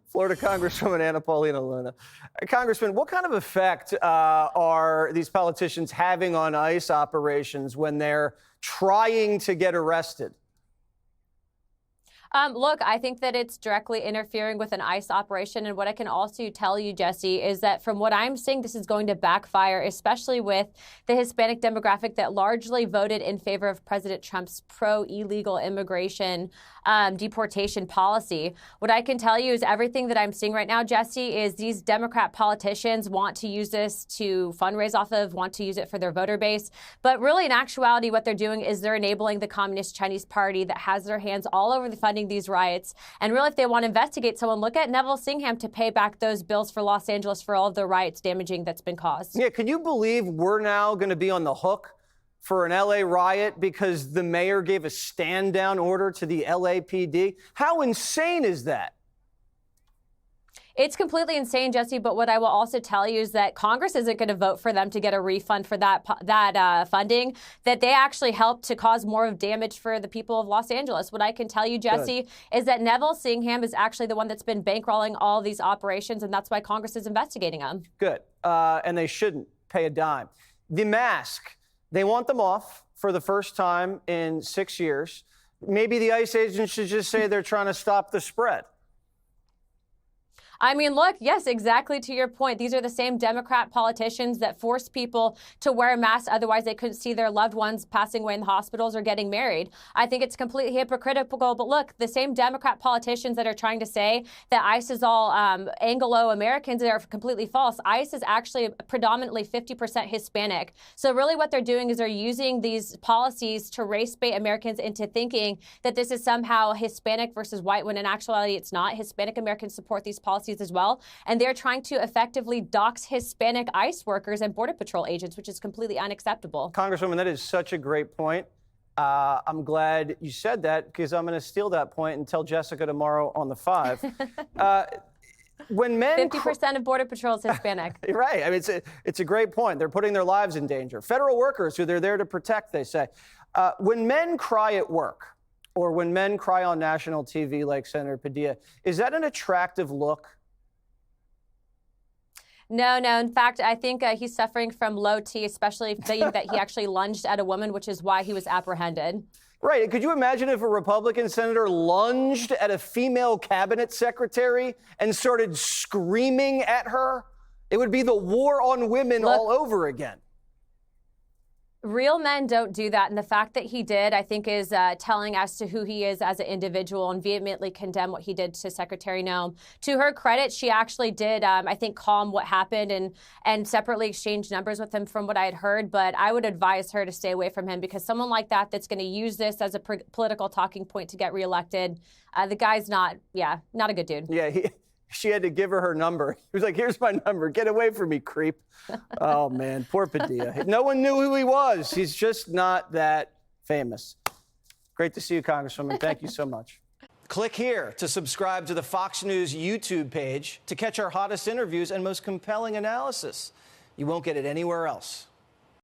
Florida Congresswoman Paulina Luna. Congressman, what kind of effect are these politicians having on ICE operations when they're trying to get arrested? Look, I think that it's directly interfering with an ICE operation. And what I can also tell you, Jesse, is that from what I'm seeing, this is going to backfire, especially with the Hispanic demographic that largely voted in favor of President Trump's pro-illegal immigration deportation policy. What I can tell you is everything that I'm seeing right now, Jesse, is these Democrat politicians want to use this to fundraise off of, want to use it for their voter base. But really, in actuality, what they're doing is they're enabling the Communist Chinese Party that has their hands all over the funding these riots. And really, if they want to investigate someone, look at Neville Singham to pay back those bills for Los Angeles for all of the riots damaging that's been caused. Yeah, can you believe we're now going to be on the hook for an LA riot because the mayor gave a stand down order to the LAPD? How insane is that? It's completely insane, Jesse, but what I will also tell you is that Congress isn't going to vote for them to get a refund for that funding, that they actually helped to cause more of damage for the people of Los Angeles. What I can tell you, Jesse, is that Neville Singham is actually the one that's been bankrolling all these operations, and that's why Congress is investigating them. Good. And they shouldn't pay a dime. The mask, they want them off for the first time in 6 years. Maybe the ICE agents should just say they're trying to stop the spread. I mean, look, yes, exactly to your point. These are the same Democrat politicians that force people to wear masks. Otherwise, they couldn't see their loved ones passing away in the hospitals or getting married. I think it's completely hypocritical. But look, the same Democrat politicians that are trying to say that ICE is all Anglo-Americans are completely false. ICE is actually predominantly 50% Hispanic. So really what they're doing is they're using these policies to race bait Americans into thinking that this is somehow Hispanic versus white, when in actuality it's not. Hispanic Americans support these policies as well, and they're trying to effectively dox Hispanic ICE workers and Border Patrol agents, which is completely unacceptable. Congresswoman, that is such a great point. I'm glad you said that, because I'm going to steal that point and tell Jessica tomorrow on the 5. When men 50% of Border Patrol is Hispanic. Right. I mean, it's a great point. They're putting their lives in danger. Federal workers who they're there to protect, they say. When men cry at work, or when men cry on national TV like Senator Padilla, is that an attractive look? No. In fact, I think he's suffering from low T, especially thinking that he actually lunged at a woman, which is why he was apprehended. Right. Could you imagine if a Republican senator lunged at a female cabinet secretary and started screaming at her? It would be the war on women all over again. Real men don't do that. And the fact that he did, I think, is telling as to who he is as an individual, and vehemently condemn what he did to Secretary Noem. To her credit, she actually did, I think, calm what happened and separately exchange numbers with him from what I had heard. But I would advise her to stay away from him, because someone like that's going to use this as a political talking point to get reelected. The guy's not a good dude. Yeah, she had to give her number. He was like, here's my number. Get away from me, creep. Oh, man, poor Padilla. No one knew who he was. He's just not that famous. Great to see you, Congresswoman. Thank you so much. Click here to subscribe to the Fox News YouTube page to catch our hottest interviews and most compelling analysis. You won't get it anywhere else.